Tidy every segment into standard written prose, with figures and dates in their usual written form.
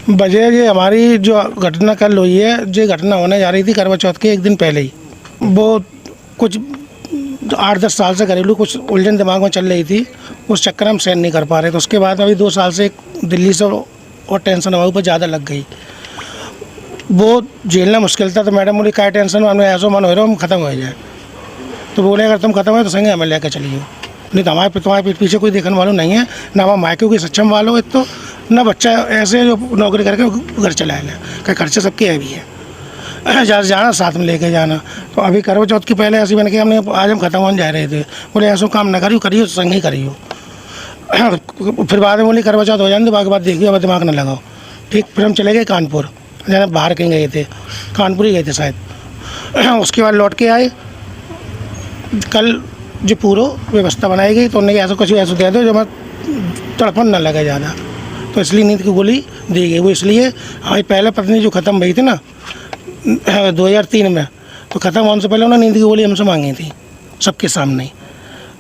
वजह ये हमारी जो घटना कल हुई है, जो घटना होने जा रही थी करवा चौथ के एक दिन पहले ही, वो कुछ 8-10 साल से घरेलू कुछ उलझन दिमाग में चल रही थी, उस चक्कर हम सहन नहीं कर पा रहे थे। उसके बाद अभी 2 साल से दिल्ली से और टेंशन हमारे ऊपर ज़्यादा लग गई, वो झेलना मुश्किल था। तो मैडम बोली क्या टेंशन हो, हमें ऐसा मन हो रहा हम ख़त्म हो जाए। तो बोले अगर तुम खत्म हो तो संगे हमें लेकर चलिए, नहीं तो तुम्हारे पीछे कोई देखने वालों नहीं है, ना हमारे मायके की सक्षम वालों, एक तो ना बच्चा ऐसे जो नौकरी करके घर चलाए लें, कहीं खर्चे सबके है भी है, जहाँ जाना साथ में लेके जाना। तो अभी करवा चौथ की पहले ऐसी बन के हमने आज हम खत्म होने जा रहे थे, बोले ऐसा काम ना करियो संग ही करियो। फिर बाद में बोली करवा चौथ हो जाने, बाकी बात देखिए, अब दिमाग ना लगाओ। ठीक, फिर हम चले गए कानपुर, जहाँ बाहर कहीं गए थे, कानपुर ही गए थे शायद। उसके बाद लौट के आए, कल जो पूरा व्यवस्था बनाई गई तो उन्होंने ऐसा कुछ ऐसा दे दो जो मैं तड़पन ना लगे ज़्यादा, तो इसलिए नींद की गोली दी गई। वो इसलिए हमारी पहले पत्नी जो ख़त्म हुई थी ना 2003 में, तो ख़त्म होने से पहले उन्होंने नींद की गोली हमसे मांगी थी सबके सामने ही,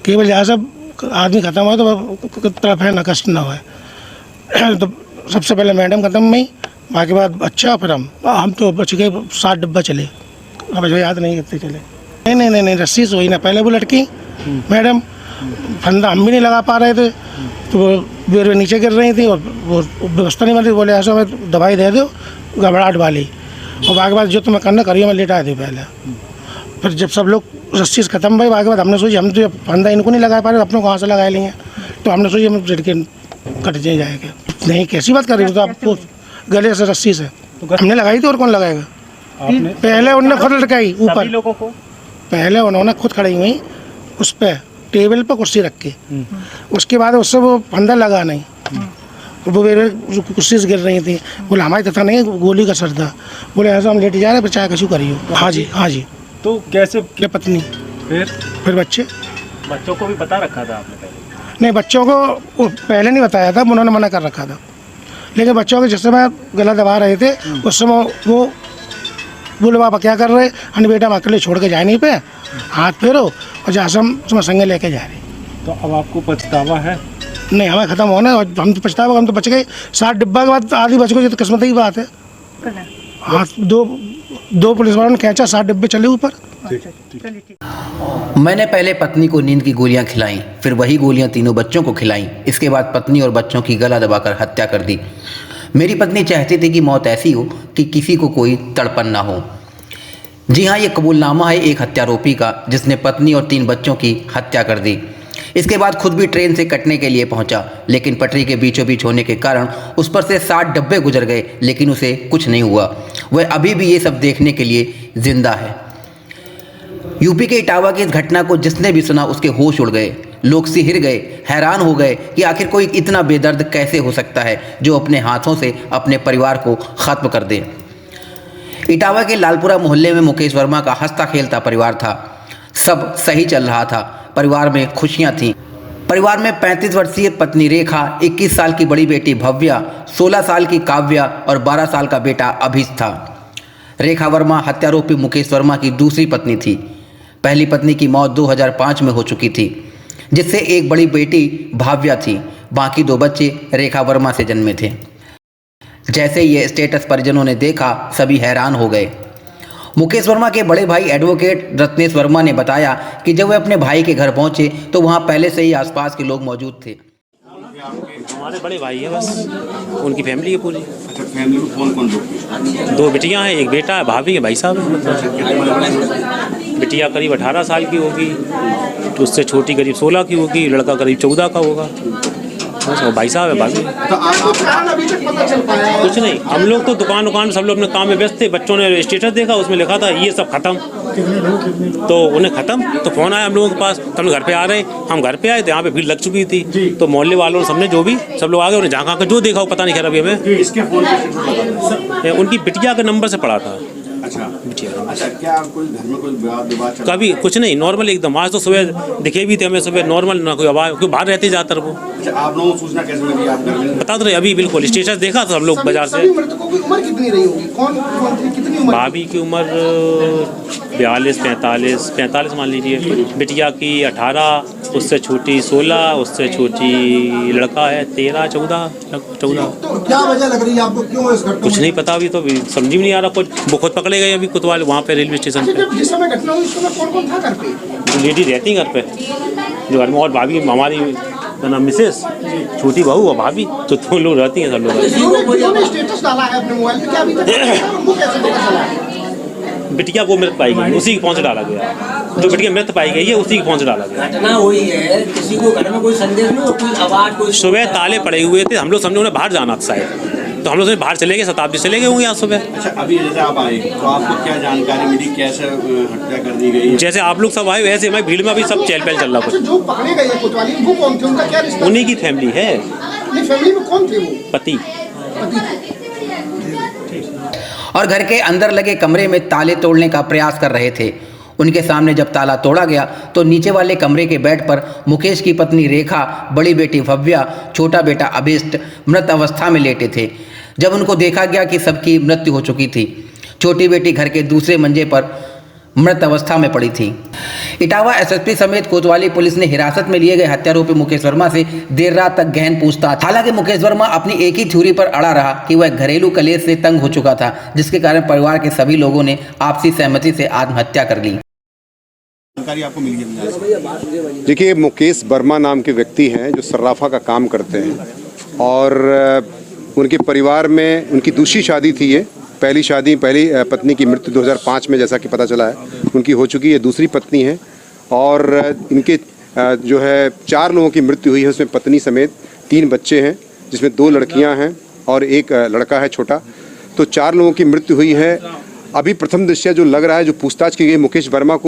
केवल जहाँ सब आदमी ख़त्म हुआ तो तड़पे ना, कष्ट ना हुआ। तो सबसे पहले मैडम ख़त्म हुई, बाकी बाद अच्छा, फिर हम तो बच गए, 7 डिब्बा चले, अब जो याद नहीं कितने चले। नहीं रस्सी से हुई ना, पहले वो लटकी मैडम, फंदा हम भी नहीं लगा पा रहे थे, तो वो बेर नीचे गिर रही थी और वो व्यवस्था नहीं बन रही। बोले ऐसा मैं दवाई दे दो घबराहट वाली, और बाकी बाद जो तुम्हें करना करिए, मैं लेटा दी पहले। फिर जब सब लोग रस्सी से ख़त्म भाई, बाकी बाद हमने सोची हम तो फंदा इनको नहीं लगा पा रहे, अपने को कहाँ से लगा लेंगे, तो हमने सोची हम झटके कट जाएगा। नहीं, कैसी बात कर रही हो, तो आपको गले से रस्सी से हमने लगाई थी, और कौन लगाएगा? पहले उन्होंने खुद लटकाई ऊपर, लोगों को पहले उन्होंने खुद खड़ी हुई उस पर टेबल पर कुर्सी रख के, उसके बाद उससे वो फंदा लगा नहीं, वो कुर्सी से गिर रही थी। बोले हमारी तथा नहीं, गोली का सर था। बोले ऐसा हम लेट जा रहे, चाहे कशू करियो। हाँ जी। तो कैसे क्या पत्नी, फिर बच्चों को भी बता रखा था आपने पहले? नहीं, बच्चों को पहले नहीं बताया था, उन्होंने मना कर रखा था, लेकिन बच्चों के जिस समय गला दबा रहे थे उस समय वो बोले पापा क्या कर रहे, अन्य बेटा हम अकेले छोड़ के जाए नहीं पे, हाथ फेरो और जहाँ से हम संगे लेके जा रहे। तो अब आपको पछतावा है? नहीं, हमें ख़त्म होना है, हम तो पछतावा, हम तो बच गए। 7 डिब्बा के बाद आधी बच गई, तो किस्मत की बात है। हाँ, दो पुलिस वालों ने खींचा, 7 डिब्बे चले ऊपर। मैंने पहले पत्नी को नींद की गोलियां खिलाईं, फिर वही गोलियां तीनों बच्चों को खिलाईं। इसके बाद पत्नी और बच्चों की गला दबाकर हत्या कर दी। मेरी पत्नी चाहती थी कि मौत ऐसी हो कि किसी को कोई तड़पन ना हो। जी हाँ, ये कबूलनामा है एक हत्यारोपी का, जिसने पत्नी और 3 बच्चों की हत्या कर दी। इसके बाद खुद भी ट्रेन से कटने के लिए पहुंचा, लेकिन पटरी के बीचों बीच होने के कारण उस पर से 60 डब्बे गुजर गए, लेकिन उसे कुछ नहीं हुआ। वह अभी भी ये सब देखने के लिए जिंदा है। यूपी के इटावा की इस घटना को जिसने भी सुना उसके होश उड़ गए। लोग सिहर गए, हैरान हो गए कि आखिर कोई इतना बेदर्द कैसे हो सकता है जो अपने हाथों से अपने परिवार को ख़त्म कर दे। इटावा के लालपुरा मोहल्ले में मुकेश वर्मा का हंसता खेलता परिवार था। सब सही चल रहा था, परिवार में खुशियां थीं। परिवार में 35 वर्षीय पत्नी रेखा, 21 साल की बड़ी बेटी भव्या, 16 साल की काव्या और 12 साल का बेटा अभिष था। रेखा वर्मा हत्यारोपी मुकेश वर्मा की दूसरी पत्नी थी। पहली पत्नी की मौत 2005 में हो चुकी थी, जिससे एक बड़ी बेटी भाव्या थी। बाकी 2 बच्चे रेखा वर्मा से जन्मे थे। जैसे ये स्टेटस परिजनों ने देखा, सभी हैरान हो गए। मुकेश वर्मा के बड़े भाई एडवोकेट रत्नेश वर्मा ने बताया कि जब वे अपने भाई के घर पहुंचे तो वहां पहले से ही आसपास के लोग मौजूद थे। हमारे बड़े भाई है, बस उनकी फैमिली है पूरी। अच्छा, फैमिली में कौन कौन लोग? 2 बिटियां हैं, एक बेटा है, भाभी है, भाई साहब है। बिटिया करीब 18 साल की होगी, तो उससे छोटी करीब 16 की होगी, लड़का करीब 14 का होगा। बस वो भाई साहब है, भाभी। तो आप कुछ नहीं, हम लोग तो दुकान सब लोग अपने काम में व्यस्त थे। बच्चों ने स्टेटस देखा, उसमें लिखा था ये सब खत्म, तो उन्हें खत्म, तो फोन आया हम लोगों के पास, तो हम घर पे आ रहे, हम घर पे आए तो यहाँ पे भीड़ लग चुकी थी। तो मोहल्ले वालों ने सबने जो भी सब लोग आ गए, उन्हें जहाँ जो देखा हो पता नहीं, खैर अभी हमें उनकी बिटिया के नंबर से पड़ा था। अच्छा, बिटिया। अच्छा, क्या कोई घर में कोई विवाद चल? कभी कुछ नहीं, नॉर्मल एकदम। आज तो सुबह दिखे भी थे हमें, सुबह नॉर्मल, ना कोई आवाज़, क्योंकि बाहर रहते ज़्यादातर वो। अच्छा, आप लोगों को सूचना कैसे मिली? आप घर में बता तो रहे अभी, बिल्कुल स्टेटस देखा था सब लोग बाजार से। मृतकों की उम्र कितनी रही होगी? कौन थे, कितनी उम्र? भाभी की उम्र 42, 45 मान लीजिए। बिटिया की 18, उससे छोटी 16, उससे छोटी लड़का है 13, 14। तो क्या वजह लग रही है आपको, क्यों इस घटना कुछ नहीं पता, अभी तो समझ में नहीं आ रहा कुछ। वो खुद पकड़े गए अभी कोतवाल वहाँ पे रेलवे स्टेशन पे। जिस समय घटना हुई उस समय कौन कौन था घर पे? जो लेडी रहती घर पे, जो घर में, और भाभी हमारी ना मिसेस, छोटी बहू और भाभी, तो 2 लोग रहती हैं सब लोग। उन्होंने स्टेटस डाला है अपने मोबाइल पे, क्या अभी तक उनको कैसे पता चला? बिटिया को मृत पाई गई, उसी की पहुँच डाला गया। जो बिटिया मृत पाई गई है उसी की पहुँच डाला गया। घटना हुई है, किसी को घर में कोई संदेश नहीं, कोई आवाज, कोई सुबह ताले पड़े हुए थे, हम लोग समझे उन्हें बाहर जाना था शायद, तो हम लोग समझे बाहर चले गए, शताब्दी चले गए होंगे आज सुबह। अच्छा, अभी जैसे आप आए तो आपको क्या जानकारी मिली, कैसे हत्या कर दी गई है? जैसे आप लोग सब आए वैसे हमारी भीड़ में अभी सब चहल पहल चल रहा अच्छा, कुछ। जो पकड़े गए हैं कोतवाली, वो कौन थे, उनका क्या रिश्ता? उन्हीं की फैमिली है, अपनी फैमिली में कौन थे वो? पति। और घर के अंदर लगे कमरे में ताले तोड़ने का प्रयास कर रहे थे। उनके सामने जब ताला तोड़ा गया तो नीचे वाले कमरे के बेड पर मुकेश की पत्नी रेखा, बड़ी बेटी भव्या, छोटा बेटा अभिष्ट मृत अवस्था में लेटे थे। जब उनको देखा गया कि सबकी मृत्यु हो चुकी थी, छोटी बेटी घर के दूसरे मंजे पर मृत अवस्था में पड़ी थी। इटावा एसएसपी समेत कोतवाली पुलिस ने हिरासत में लिए गए हत्यारोपी मुकेश वर्मा से देर रात तक गहन पूछताछ। हालांकि मुकेश वर्मा अपनी एक ही थ्योरी पर अड़ा रहा कि वह घरेलू कलेश से तंग हो चुका था, जिसके कारण परिवार के सभी लोगों ने आपसी सहमति से आत्महत्या कर ली। जानकारी आपको मिली है? देखिए, मुकेश वर्मा नाम के व्यक्ति हैं जो सर्राफा का काम करते हैं और उनके परिवार में उनकी दूसरी शादी थी। ये पहली पत्नी की मृत्यु 2005 में जैसा कि पता चला है उनकी हो चुकी है, दूसरी पत्नी है और इनके जो है 4 लोगों की मृत्यु हुई है, उसमें पत्नी समेत 3 बच्चे हैं, जिसमें 2 लड़कियां हैं और 1 लड़का है छोटा। तो 4 लोगों की मृत्यु हुई है। अभी प्रथम दृष्टया जो लग रहा है, जो पूछताछ की गई मुकेश वर्मा को